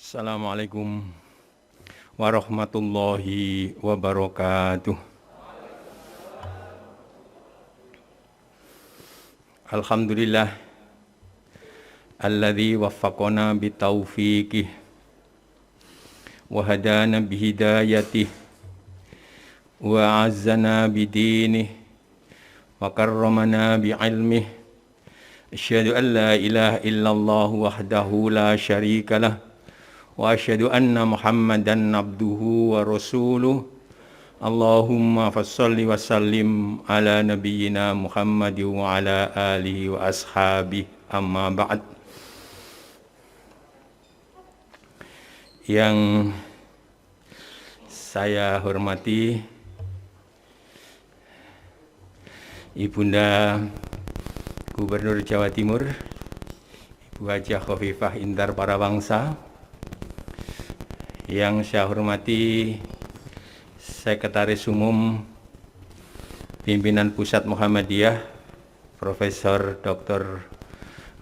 Assalamualaikum warahmatullahi wabarakatuh. Alhamdulillah alladzi waffaqana bitaufiqih wa hadana bihidayatih wa azzana bidinih wa karramana bi'ilmih. Asyhadu an la ilaha illallah wahdahu la syarikalah wa asyhadu anna Muhammadan abduhu wa rasuluh. Allahumma fassalli wa sallim ala nabiyyina Muhammad wa ala alihi wa ashabihi, amma ba'd. Yang saya hormati Ibunda Gubernur Jawa Timur, Ibu Hajah Khofifah Indar Parawangsa. Yang saya hormati Sekretaris Umum Pimpinan Pusat Muhammadiyah, Profesor Dr.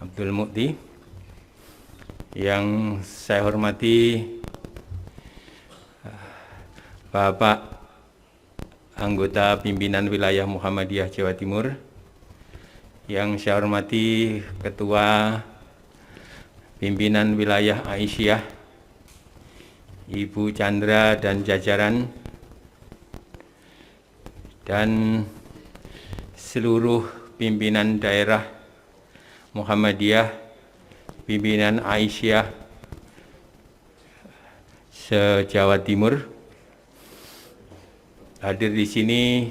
Abdul Mukti. Yang saya hormati Bapak Anggota Pimpinan Wilayah Muhammadiyah Jawa Timur. Yang saya hormati Ketua Pimpinan Wilayah Aisyah, Ibu Chandra dan jajaran, dan seluruh pimpinan daerah Muhammadiyah, pimpinan Aisyah se-Jawa Timur. Hadir di sini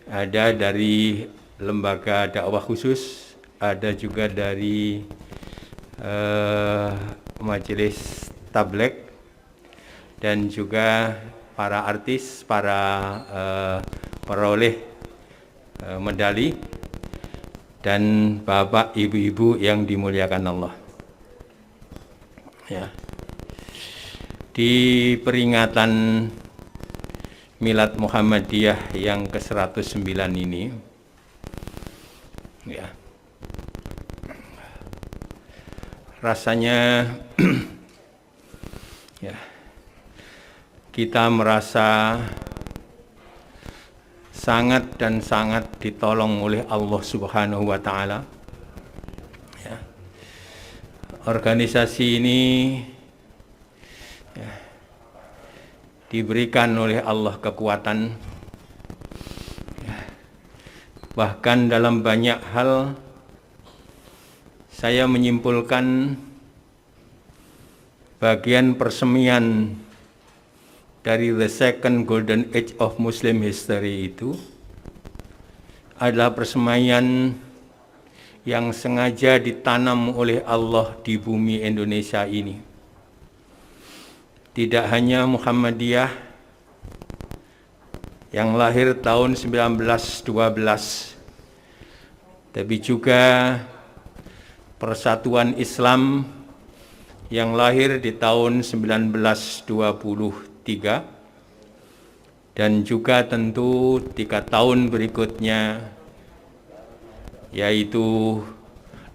ada dari lembaga dakwah khusus, ada juga dari majelis tabligh, dan juga para artis, para peroleh medali, dan bapak ibu-ibu yang dimuliakan Allah. Ya. Di peringatan Milad Muhammadiyah yang ke-109 ini, ya, rasanya ya, kita merasa sangat dan sangat ditolong oleh Allah Subhanahu wa Ta'ala. Ya. Organisasi ini ya, diberikan oleh Allah kekuatan, ya. Bahkan dalam banyak hal saya menyimpulkan bagian persemian dari the second golden age of Muslim history itu adalah persemaian yang sengaja ditanam oleh Allah di bumi Indonesia ini. Tidak hanya Muhammadiyah yang lahir tahun 1912, tapi juga Persatuan Islam yang lahir di tahun 1923, dan juga tentu 3 tahun berikutnya, yaitu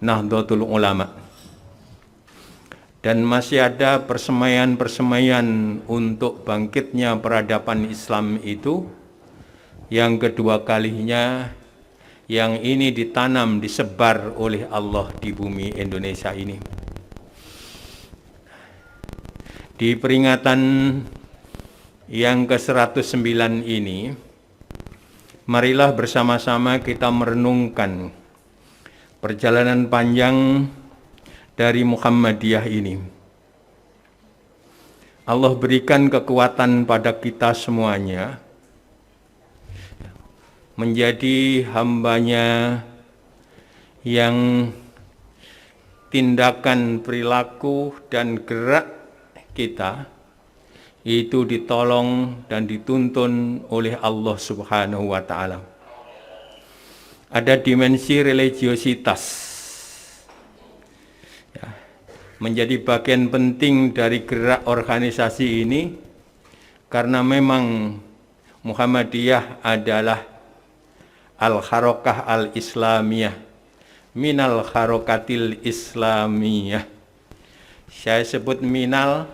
Nahdlatul Ulama. Dan masih ada persemaian-persemaian untuk bangkitnya peradaban Islam itu, yang kedua kalinya, yang ini ditanam, disebar oleh Allah di bumi Indonesia ini. Di peringatan yang ke-109 ini, marilah bersama-sama kita merenungkan perjalanan panjang dari Muhammadiyah ini. Allah berikan kekuatan pada kita semuanya menjadi hambanya yang tindakan, perilaku, dan gerak kita itu ditolong dan dituntun oleh Allah Subhanahu wa Ta'ala. Ada dimensi religiositas, ya, menjadi bagian penting dari gerak organisasi ini, karena memang Muhammadiyah adalah al-harokah al-islamiyah minal harokatil islamiyah, Saya sebut minal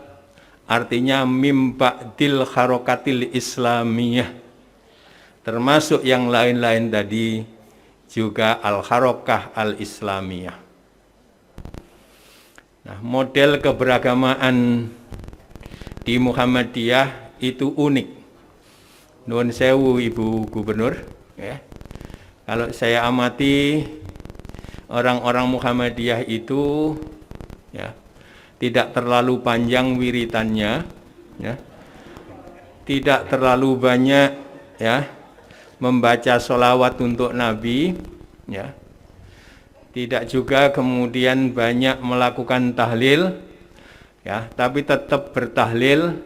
artinya mim ba'dil harokatil islamiyah. Termasuk yang lain-lain tadi juga al-harokah al-islamiyah. Nah, model keberagamaan di Muhammadiyah itu unik. Nuwun sewu Ibu Gubernur, ya. Kalau saya amati orang-orang Muhammadiyah itu, ya, tidak terlalu panjang wiritannya, ya, tidak terlalu banyak, ya, membaca sholawat untuk Nabi, ya, tidak juga kemudian banyak melakukan tahlil, ya, tapi tetap bertahlil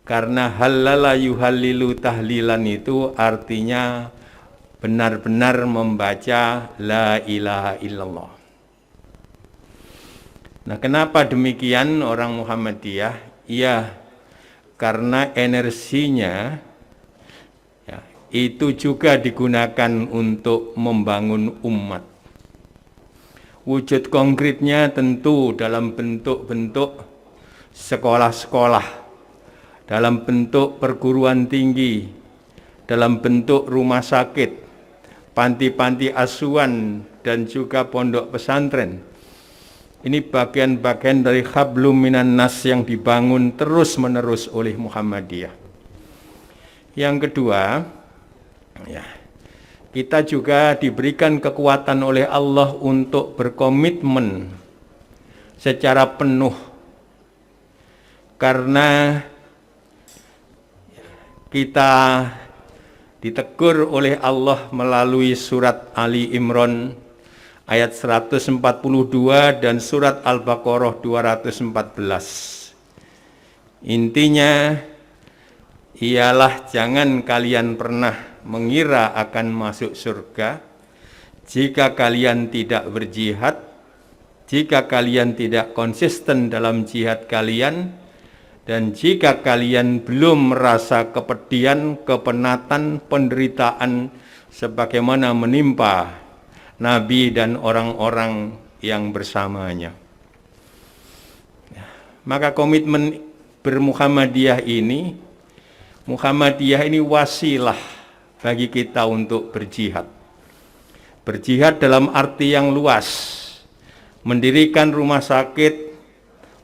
karena halala yuhallilu tahlilan itu artinya benar-benar membaca la ilaha illallah. Nah, kenapa demikian orang Muhammadiyah? Iya, karena energinya, ya, itu juga digunakan untuk membangun umat. Wujud konkretnya tentu dalam bentuk-bentuk sekolah-sekolah, dalam bentuk perguruan tinggi, dalam bentuk rumah sakit, panti-panti asuhan, dan juga pondok pesantren. Ini bagian-bagian dari hablum minan nas yang dibangun terus-menerus oleh Muhammadiyah. Yang kedua, ya, kita juga diberikan kekuatan oleh Allah untuk berkomitmen secara penuh. Karena kita ditegur oleh Allah melalui surat Ali Imran ayat 142 dan surat Al-Baqarah 214. Intinya ialah jangan kalian pernah mengira akan masuk surga jika kalian tidak berjihad, jika kalian tidak konsisten dalam jihad kalian, dan jika kalian belum merasa kepedihan, kepenatan, penderitaan sebagaimana menimpa Nabi dan orang-orang yang bersamanya. Maka komitmen bermuhammadiyah ini, Muhammadiyah ini wasilah bagi kita untuk berjihad. Berjihad dalam arti yang luas, mendirikan rumah sakit,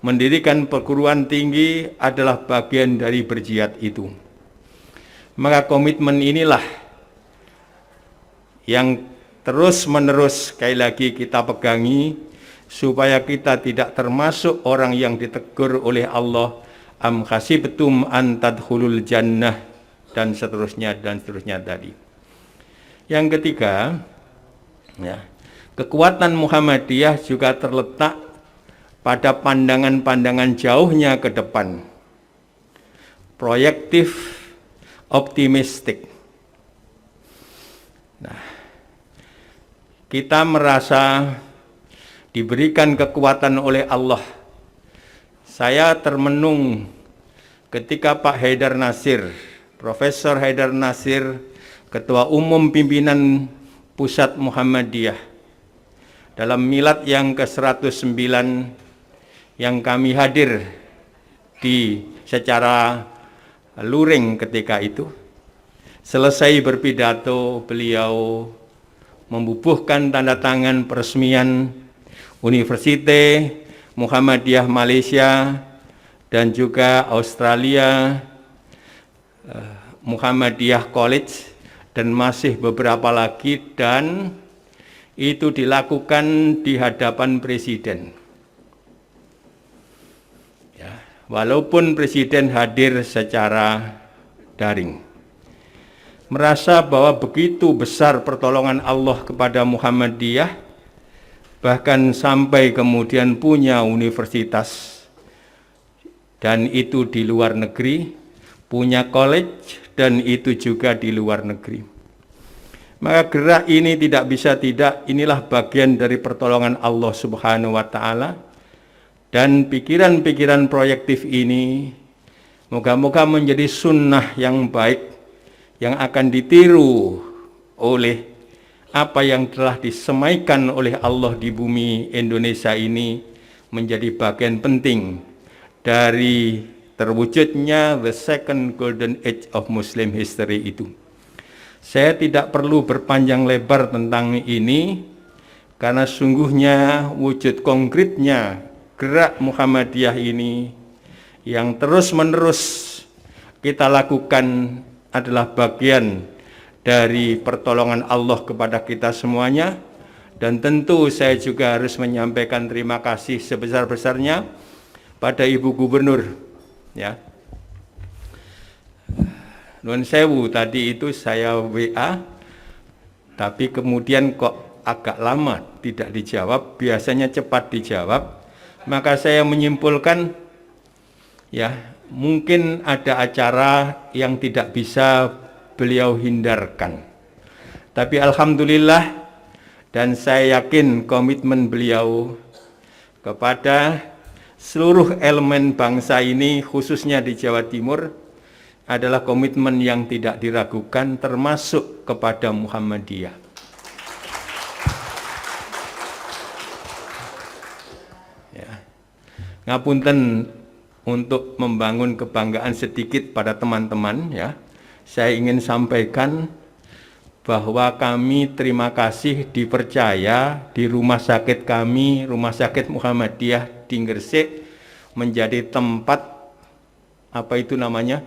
mendirikan perguruan tinggi adalah bagian dari berjihad itu. Maka komitmen inilah yang terus-menerus sekali lagi kita pegangi supaya kita tidak termasuk orang yang ditegur oleh Allah am khasibtum an tadkhulul jannah dan seterusnya tadi. Yang ketiga, ya, kekuatan Muhammadiyah juga terletak pada pandangan-pandangan jauhnya ke depan. Proyektif, optimistik. Nah, kita merasa diberikan kekuatan oleh Allah. Saya termenung ketika Pak Haidar Nasir, Profesor Haidar Nasir, Ketua Umum Pimpinan Pusat Muhammadiyah, dalam milad yang ke-109 yang kami hadir di secara luring ketika itu, selesai berpidato beliau membubuhkan tanda tangan peresmian Universitas Muhammadiyah Malaysia dan juga Australia Muhammadiyah College dan masih beberapa lagi, dan itu dilakukan di hadapan Presiden. Ya, walaupun Presiden hadir secara daring. Merasa bahwa begitu besar pertolongan Allah kepada Muhammadiyah, bahkan sampai kemudian punya universitas, dan itu di luar negeri, punya college, dan itu juga di luar negeri. Maka gerak ini tidak bisa tidak, inilah bagian dari pertolongan Allah Subhanahu wa Ta'ala, dan pikiran-pikiran proyektif ini moga-moga menjadi sunnah yang baik yang akan ditiru oleh apa yang telah disemaikan oleh Allah di bumi Indonesia ini menjadi bagian penting dari terwujudnya the second golden age of Muslim history itu. Saya tidak perlu berpanjang lebar tentang ini, karena sungguhnya wujud konkretnya gerak Muhammadiyah ini yang terus-menerus kita lakukan adalah bagian dari pertolongan Allah kepada kita semuanya. Dan tentu saya juga harus menyampaikan terima kasih sebesar-besarnya pada Ibu Gubernur, ya. Nuwun sewu, tadi itu saya WA, tapi kemudian kok agak lama tidak dijawab, biasanya cepat dijawab. Maka saya menyimpulkan, ya, mungkin ada acara yang tidak bisa beliau hindarkan. Tapi alhamdulillah, dan saya yakin komitmen beliau kepada seluruh elemen bangsa ini, khususnya di Jawa Timur, adalah komitmen yang tidak diragukan, termasuk kepada Muhammadiyah. Ya. Ngapunten untuk membangun kebanggaan sedikit pada teman-teman, ya. Saya ingin sampaikan bahwa kami terima kasih dipercaya di rumah sakit kami, Rumah Sakit Muhammadiyah di Gresik, menjadi tempat, apa itu namanya?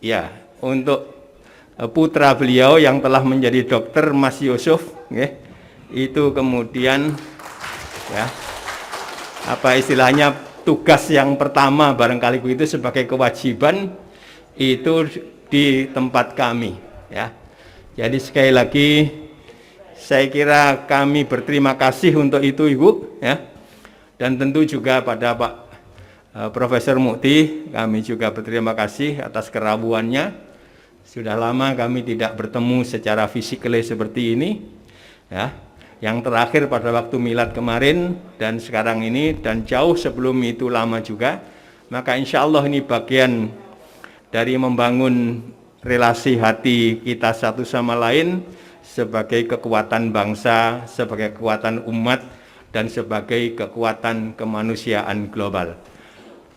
Ya, untuk putra beliau yang telah menjadi dokter, Mas Yusuf, ya, itu kemudian, ya, apa istilahnya, tugas yang pertama barangkali itu sebagai kewajiban itu di tempat kami, ya. Jadi sekali lagi saya kira kami berterima kasih untuk itu, Ibu, ya. Dan tentu juga pada Pak Profesor Mukti, kami juga berterima kasih atas kerabuannya. Sudah lama kami tidak bertemu secara fisikal seperti ini, ya. Yang terakhir pada waktu milad kemarin dan sekarang ini, dan jauh sebelum itu lama juga. Maka insya Allah ini bagian dari membangun relasi hati kita satu sama lain sebagai kekuatan bangsa, sebagai kekuatan umat, dan sebagai kekuatan kemanusiaan global.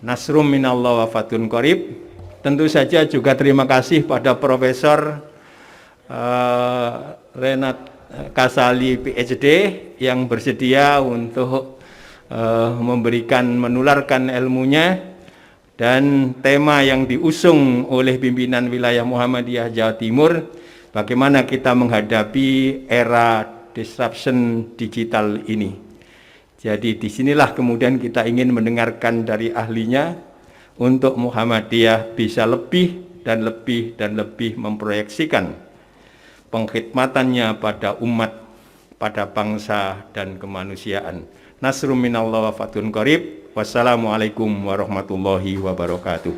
Nasrum minallah wa fatun qarib. Tentu saja juga terima kasih pada Profesor Renat Kasali PhD yang bersedia untuk menularkan ilmunya. Dan tema yang diusung oleh pimpinan wilayah Muhammadiyah Jawa Timur, bagaimana kita menghadapi era disruption digital ini. Jadi disinilah kemudian kita ingin mendengarkan dari ahlinya untuk Muhammadiyah bisa lebih dan lebih dan lebih memproyeksikan pengkhidmatannya pada umat, pada bangsa dan kemanusiaan. Nasrum minallah wa fatun qarib. Wassalamualaikum warahmatullahi wabarakatuh.